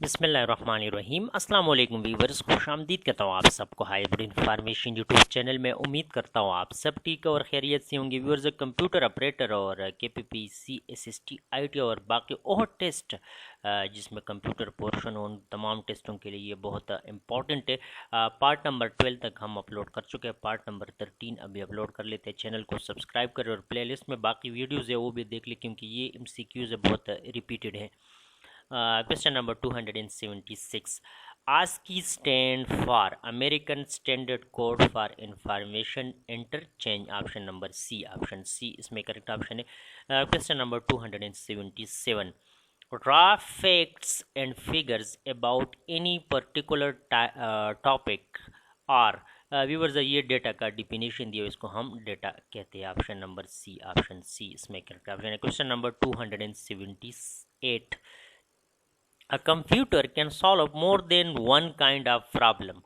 बिस्मिल्लाहिर्रहमानिर्रहीम अस्सलाम वालेकुम वीवर्स, खुशामदीद कहता हूँ आप सबको हाइब्रिड इंफॉर्मेशन यूट्यूब चैनल में। उम्मीद करता हूँ आप सब ठीक और खैरियत से होंगे। व्यूअर्स, कंप्यूटर ऑपरेटर और KPPC SST IT और बाकी और टेस्ट जिसमें कंप्यूटर पोर्शन उन तमाम टेस्टों के लिए ये बहुत इंपॉर्टेंट है। पार्ट नंबर 12 तक हम अपलोड कर चुके हैं, पार्ट नंबर 13 अभी अपलोड कर लेते हैं। चैनल को सब्सक्राइब करें और प्लेलिस्ट में बाकी वीडियोज़ है वो भी देख लें, क्योंकि ये MCQs बहुत रिपीटेड है। Question number 276. ASCII stand for American Standard Code for Information Interchange. Option number C. Option C इसमें correct option है। Question number 277. Raw facts and figures about any particular topic are viewers, ये data का definition दिया, इसको हम data कहते हैं। Option number C, option C इसमें करेक्ट ऑप्शन है। Question number 278. A computer can solve more than one kind of problem.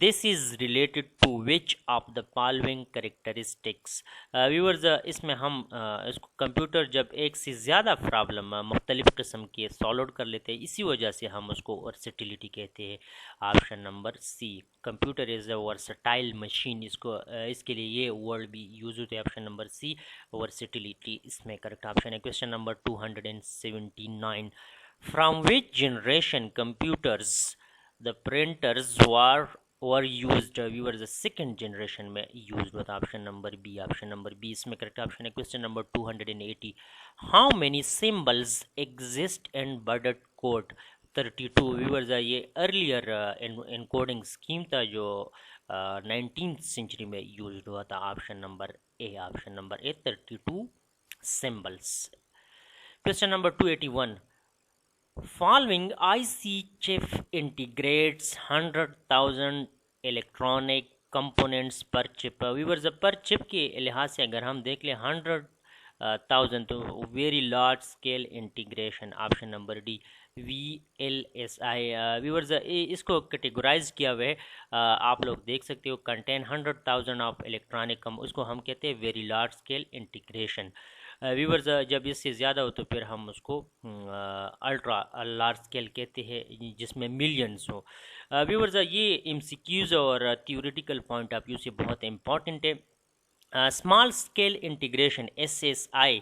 This is related to which of the following characteristics? Viewers, इसमें हम इसको कंप्यूटर जब एक से ज़्यादा प्रॉब्लम मुख्तलिफ़ किस्म के सॉल्व कर लेते हैं, इसी वजह से हम उसको वर्सेटिलिटी कहते हैं। Option number C, computer is a versatile machine, इसको इसके लिए ये वर्ड भी यूज़ होते हैं। ऑप्शन नंबर सी वर्सेटिलिटी इसमें करेक्ट ऑप्शन है। Question number 279. From which generation computers the printers were used? Viewers, the second generation में used होता। Option number B, option number B इसमें करेक्ट ऑप्शन है। Question number 280. How many symbols exist in Baudot code 32? Viewers, ये earlier encoding scheme था जो 19th century में use हुआ था। Option number A, option number A 32 symbols. Question number 281. Following IC chip integrates 100,000 electronic components पर chip. Viewers, पर chip के लिहाज से अगर हम देख लें 100,000, तो very large scale integration. Option number D VLSI। Viewers, इसको कैटेगराइज किया हुआ है, आप लोग देख सकते हो। कंटेन 100,000 ऑफ इलेक्ट्रॉनिक उसको हम कहते हैं very large scale integration. Viewers, जब इससे ज़्यादा हो तो फिर हम उसको अल्ट्रा लार्ज स्केल कहते हैं, जिसमें मिलियंस हो। व्यूवर्स, ये MCQs और थियोरेटिकल पॉइंट ऑफ व्यू से बहुत इंपॉर्टेंट है। स्मॉल स्केल इंटीग्रेशन SSI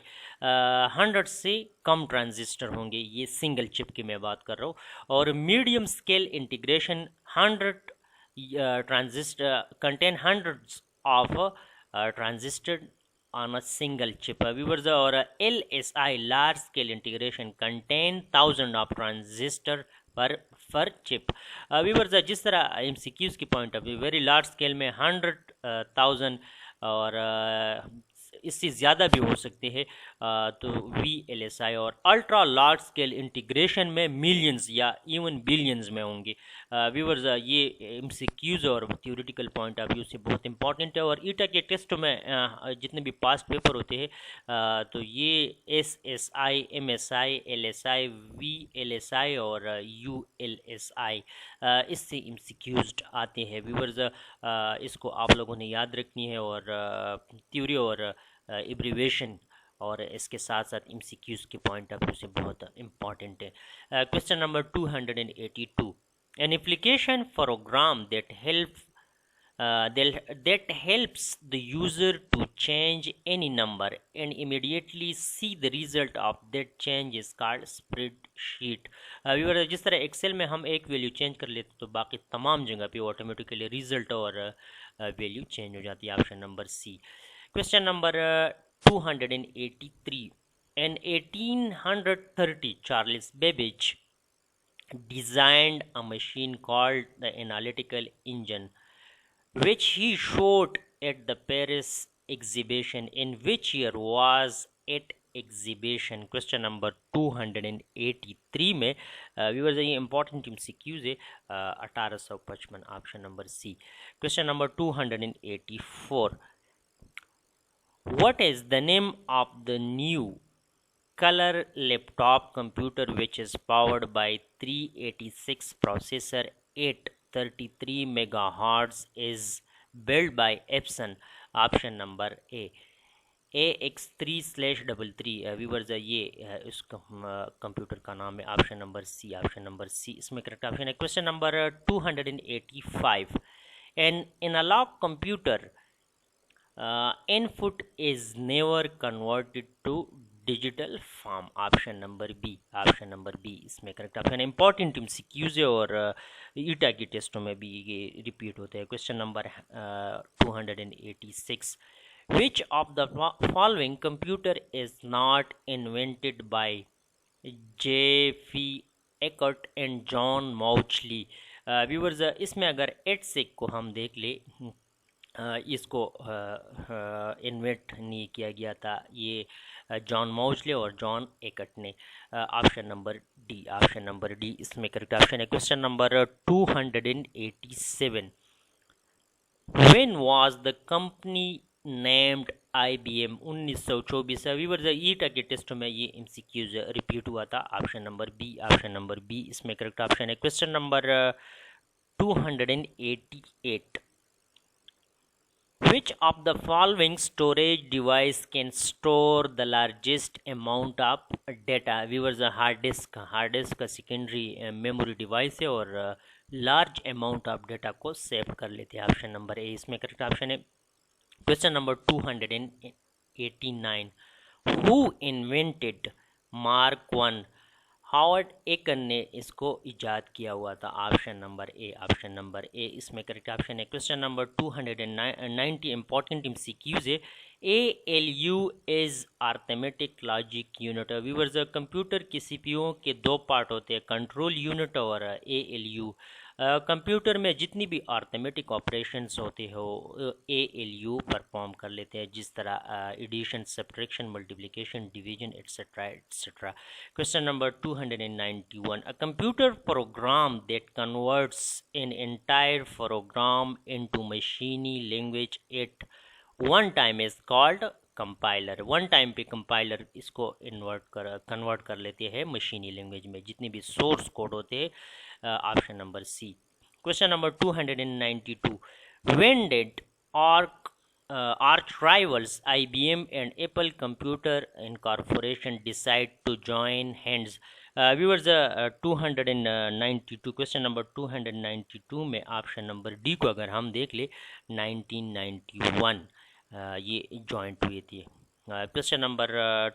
100 से कम ट्रांजिस्टर होंगे, ये सिंगल चिप की मैं बात कर रहा हूँ। और medium scale integration 100 transistor contain hundreds of transistor on a single chip. Viewers, और LSI large scale integration contain thousand of transistor per chip. Viewers, जिस तरह MCQs की point of view very large scale में 100,000 और इससे ज़्यादा भी हो सकते हैं, तो VLSI और अल्ट्रा लार्ज स्केल इंटीग्रेशन में मिलियंस या इवन बिलियंस में होंगे। व्यूवर्स, ये MCQs और थियोरेटिकल पॉइंट ऑफ व्यू से बहुत इंपॉर्टेंट है। और ईटा के टेस्ट में जितने भी पास्ट पेपर होते हैं, तो ये SSI MSI LSI VLSI और ULSI इससे MCQs आते हैं। व्यूवर्स, इसको आप लोगों ने याद रखनी है, और थ्योरी और एब्रीवेशन और इसके साथ साथ MCQs के पॉइंट ऑफ व्यू से बहुत इंपॉर्टेंट है। Question number 282. An application program that helps the user to change any number and immediately see the result of that change is called spreadsheet. Viewer, जिस तरह एक्सेल में हम एक value change कर लेते तो बाकी तमाम जगह पे ऑटोमेटिकली रिजल्ट और वैल्यू चेंज हो जाती है। Option number C. Question number 283. In 1830, Charles Babbage designed a machine called the analytical engine, which he showed at the Paris exhibition. In which year was it exhibition? Question number 283 में viewers, ये important MCQs है, 1855। Option number C. Question number 284. What is the name of the new color laptop computer which is powered by 386 processor 833 megahertz is built by Epson? Option number A AX3/33 viewers ये इस computer का नाम है। Option number C, option number C इसमें correct option है। Question number 285, an analog computer input is never converted to digital form. Option number B, option number B इसमें correct option है। Important MCQs है और ईटा की टेस्टों में भी ये रिपीट होते हैं। Question number 286, which of the following computer is not invented by J.F. Eckert and John Mauchly? Viewers इसमें अगर एटसिक को हम देख ले, इसको इन्वेंट नहीं किया गया था, ये जॉन मौचले और जॉन एकट ने। Option number D, option number D इसमें करेक्ट ऑप्शन है। Question number 287, when was the company named IBM? 1924। Viewers ईटा के टेस्ट में ये एमसीक्यूज रिपीट हुआ था। Option number B, option number B इसमें करेक्ट ऑप्शन है। Question number 288, which of the following storage device can store the largest amount of data? Viewers hard disk का secondary memory device है और large amount of data को save कर लेते हैं। Option number A इसमें correct option है। Question number 289, who invented Mark 1? Howard Aiken ने इसको इजाद किया हुआ था। Option number A, option number A इसमें करेक्ट ऑप्शन है। क्वेश्चन नंबर 290, इंपॉर्टेंट एमसीक्यूज है। ALU is arithmetic logic unit. Viewers computer की CPU के दो पार्ट होते हैं, कंट्रोल यूनिट और ALU। कंप्यूटर में जितनी भी अर्थमेटिक ऑपरेशंस होते हो ALU परफॉर्म कर लेते हैं, जिस तरह addition, subtraction, multiplication, division etcetera etcetera. Question number 291, a computer program that converts an entire program into मशीनी language at one time is called compiler. One time पे कंपाइलर इसको कन्वर्ट कर लेते हैं मशीनी लैंग्वेज में, जितने भी सोर्स कोड होते हैं। Option number C. Question number 292, when did arch rivals IBM and Apple Computer Incorporation decide to join hands? Viewers 292, question number 292 में ऑप्शन नंबर डी को अगर हम देख ले 1991 ये जॉइंट हुई थी। Question number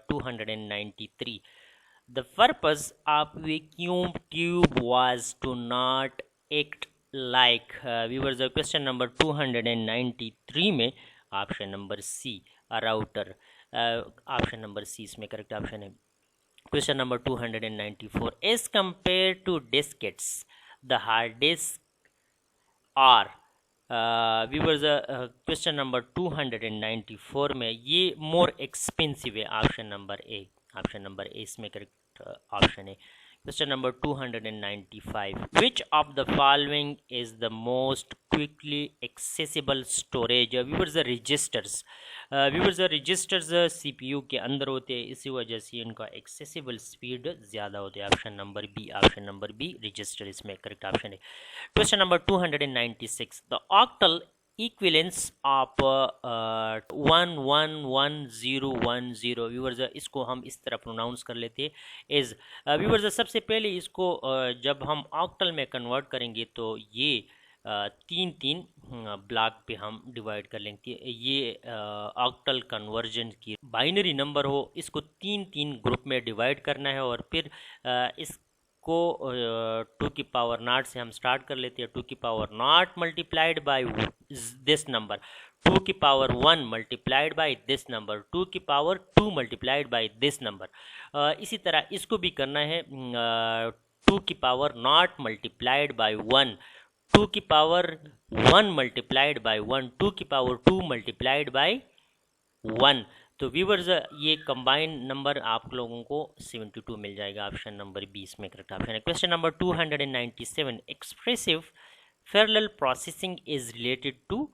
293, the purpose of vacuum tube was to not act like। Viewers question number 293 में option number C, router. Option number C इसमें करेक्ट ऑप्शन है। Question number 294, as compare to diskettes the hard disk are. Viewers question number 294 में ये more expensive है। Option number A, option number A इसमें correct option है। Question number 295, which of the following is the most quickly accessible storage? Viewers registers. Viewers registers CPU के अंदर होते हैं, इसी वजह से इनका एक्सेसिबल स्पीड ज़्यादा होती है। Option number B, option number B register इसमें करेक्ट ऑप्शन है। Question number 296, the octal equivalence of 111010। Viewers इसको हम इस तरह प्रोनाउंस कर लेते हैं इज। व्यूअर्स सबसे पहले इसको जब हम ऑक्टल में कन्वर्ट करेंगे तो ये तीन ब्लॉक पे हम डिवाइड कर लेंगे। ये ऑक्टल कन्वर्जन की बाइनरी नंबर हो, इसको तीन ग्रुप में डिवाइड करना है और फिर इसको 2 की पावर नॉट से हम स्टार्ट कर लेते हैं। 2 की power not multiplied by this number, 2 की power 1 multiplied by this number, 2 की power 2 multiplied by this number. इसी तरह इसको भी करना है। 2 की पावर नॉट मल्टीप्लाइड बाय 1, 2 की पावर 1 मल्टीप्लाइड बाय 1, 2 की पावर 2 मल्टीप्लाइड बाय 1। तो व्यूवर्स ये कंबाइंड नंबर आप लोगों को 72 मिल जाएगा। ऑप्शन नंबर 20 में करेक्ट ऑप्शन है। Question number 297, expressive parallel processing is related to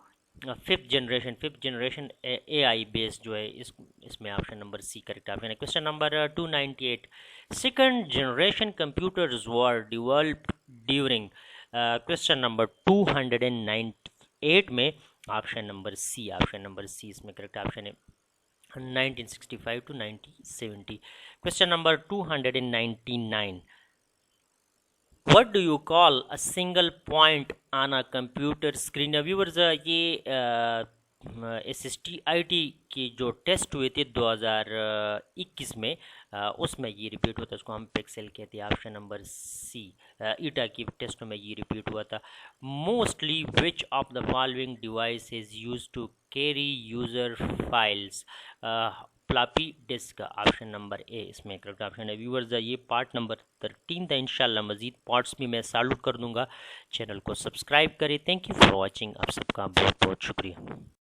fifth generation AI based जो है इसमें option number C correct option है। Question number 298, second generation computers were developed during. Question number 298 में option number C, option number C इसमें correct option है। 1965 to 1970. Question number 299. What do you call a single point on a computer screen? Viewers ये SSTIT के जो test हुए थे 2021 में, उसमें ये रिपीट हुआ था, उसको हम पिक्सल कहते हैं। ऑप्शन नंबर सी, ईटा की टेस्ट में ये रिपीट हुआ था। Mostly which of the following device is use to carry user files? Floppy disk. Option number A इसमें करेक्ट ऑप्शन है। व्यूअर्स ये पार्ट नंबर 13 था। इंशाल्लाह मजीद पार्ट्स भी मैं सॉल्व कर दूंगा। चैनल को सब्सक्राइब करें। Thank you for watching. आप सबका बहुत बहुत शुक्रिया।